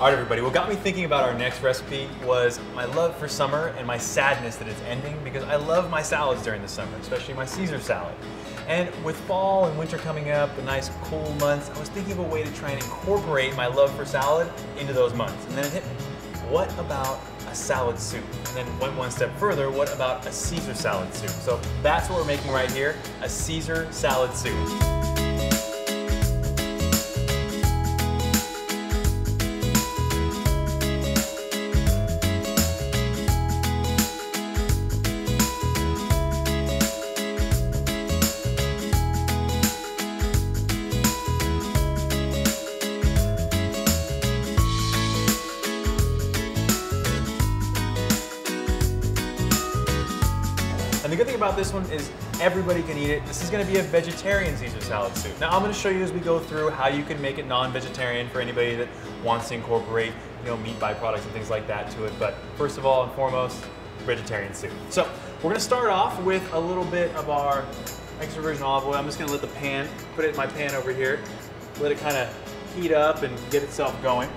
All right, everybody, what got me thinking about our next recipe was my love for summer and my sadness that it's ending, because I love my salads during the summer, especially my Caesar salad. And with fall and winter coming up, the nice cool months, I was thinking of a way to try and incorporate my love for salad into those months. And then it hit me. What about a salad soup? And then went one step further, what about a Caesar salad soup? So that's what we're making right here, a Caesar salad soup. And the good thing about this one is everybody can eat it. This is going to be a vegetarian Caesar salad soup. Now I'm going to show you as we go through how you can make it non-vegetarian for anybody that wants to incorporate, meat byproducts and things like that to it. But first of all and foremost, vegetarian soup. So we're going to start off with a little bit of our extra virgin olive oil. I'm just going to let the pan, put it in my pan over here, let it kind of heat up and get itself going.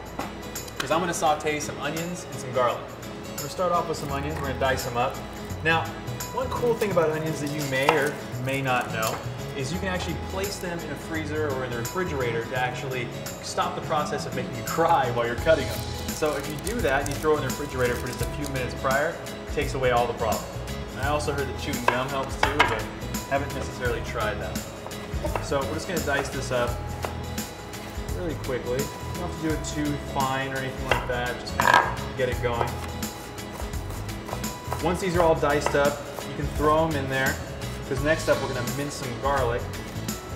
Because I'm going to saute some onions and some garlic. We're going to start off with some onions. We're going to dice them up. Now, one cool thing about onions that you may or may not know is you can actually place them in a freezer or in the refrigerator to actually stop the process of making you cry while you're cutting them. So if you do that and you throw it in the refrigerator for just a few minutes prior, it takes away all the problem. And I also heard that chewing gum helps too, but haven't necessarily tried that. So we're just going to dice this up really quickly. You don't have to do it too fine or anything like that, just kind of get it going. Once these are all diced up, you can throw them in there, because next up we're going to mince some garlic.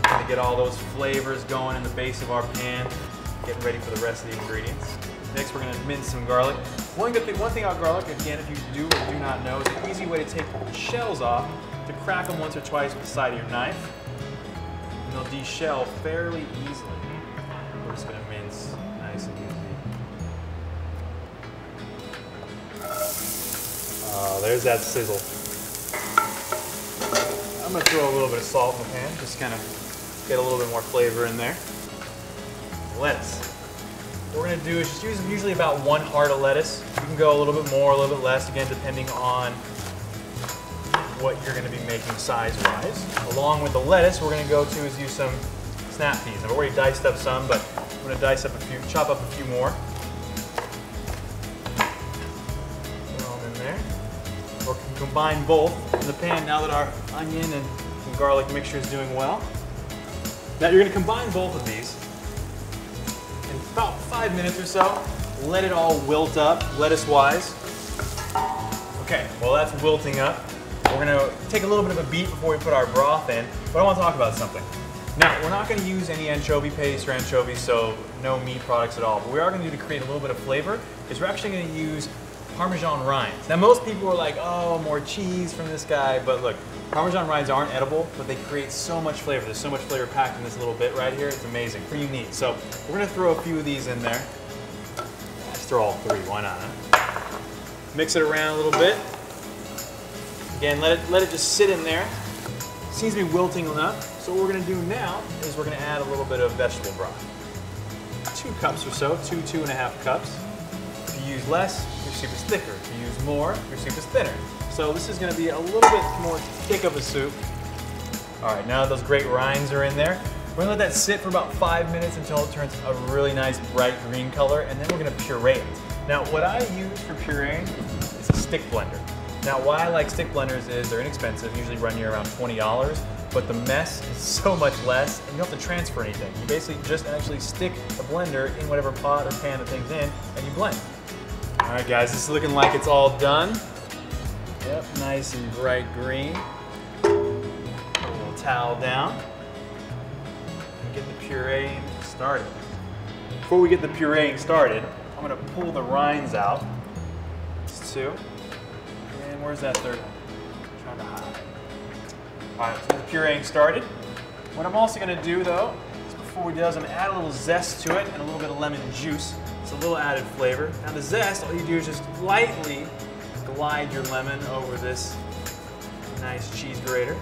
We're going to get all those flavors going in the base of our pan, getting ready for the rest of the ingredients. Next we're going to mince some garlic. One thing about garlic, again, if you do or do not know, is an easy way to take the shells off, to crack them once or twice with the side of your knife, and they'll de-shell fairly easily. We're just going to mince nice and easy. Oh, there's that sizzle. I'm going to throw a little bit of salt in the pan, just kind of get a little bit more flavor in there. Lettuce. What we're going to do is just use usually about 1 heart of lettuce. You can go a little bit more, a little bit less, again, depending on what you're going to be making size-wise. Along with the lettuce, we're going to go to is use some snap peas. I've already diced up some, but I'm going to dice up a few, chop up a few more. Or can combine both in the pan now that our onion and garlic mixture is doing well. Now you're going to combine both of these in about 5 minutes or so. Let it all wilt up, lettuce-wise. Okay, well that's wilting up. We're going to take a little bit of a beat before we put our broth in, but I want to talk about something. Now, we're not going to use any anchovy paste or anchovies, so no meat products at all. But we are going to do to create a little bit of flavor is we're actually going to use Parmesan rinds. Now most people are like, oh, more cheese from this guy, but look, Parmesan rinds aren't edible, but they create so much flavor. There's so much flavor packed in this little bit right here. It's amazing, pretty unique. So we're gonna throw a few of these in there. Just throw all 3, why not? Huh? Mix it around a little bit. Again, let it just sit in there. Seems to be wilting enough. So what we're gonna do now is we're gonna add a little bit of vegetable broth. 2 cups or so, 2.5 cups. If you use less, your soup is thicker. If you use more, your soup is thinner. So this is going to be a little bit more thick of a soup. All right, now those great rinds are in there. We're going to let that sit for about 5 minutes until it turns a really nice bright green color, and then we're going to puree it. Now what I use for pureeing is a stick blender. Now why I like stick blenders is they're inexpensive, usually run you around $20, but the mess is so much less, and you don't have to transfer anything. You basically just actually stick the blender in whatever pot or pan the thing's in, and you blend. All right, guys, this is looking like it's all done. Yep, nice and bright green. Put a little towel down and get the pureeing started. Before we get the pureeing started, I'm going to pull the rinds out. That's 2. And where's that 3rd one? I'm trying to hide. All right, so the pureeing started. What I'm also going to do, though, is before we do is I'm going to add a little zest to it and a little bit of lemon juice. It's a little added flavor. Now the zest, all you do is just lightly glide your lemon over this nice cheese grater,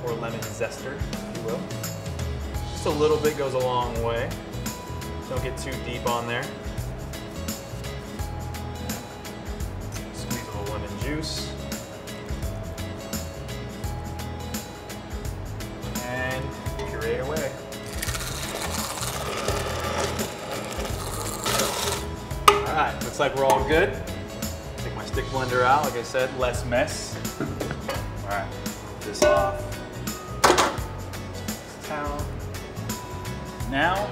or lemon zester, if you will. Just a little bit goes a long way. Don't get too deep on there. All right, looks like we're all good. Take my stick blender out, like I said, less mess. All right, this off. Towel. Now,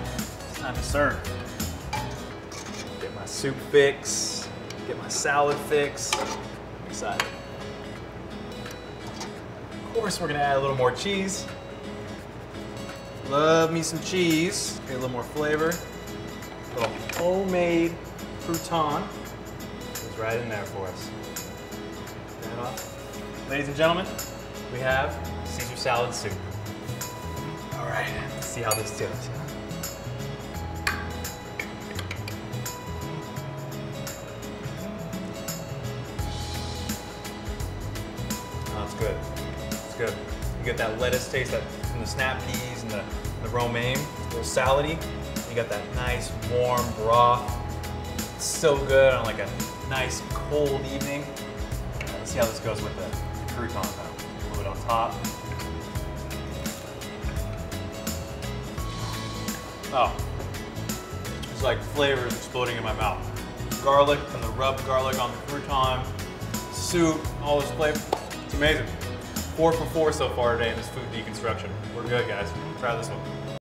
it's time to serve. Get my soup fix, get my salad fix. I'm excited. Of course, we're gonna add a little more cheese. Love me some cheese. Get a little more flavor. A little homemade crouton. It's right in there for us. Turn it off. Ladies and gentlemen, we have Caesar salad soup. All right, let's see how this goes. Oh, it's good. It's good. You get that lettuce taste that from the snap peas and the romaine. It's a little salady. You got that nice warm broth. It's so good on like a nice cold evening. Right, let's see how this goes with the crouton though. A little bit on top. Oh, it's like flavors exploding in my mouth. Garlic and the rubbed garlic on the crouton, soup, all this flavor. It's amazing. 4 for 4 so far today in this food deconstruction. We're good, guys. Try this one.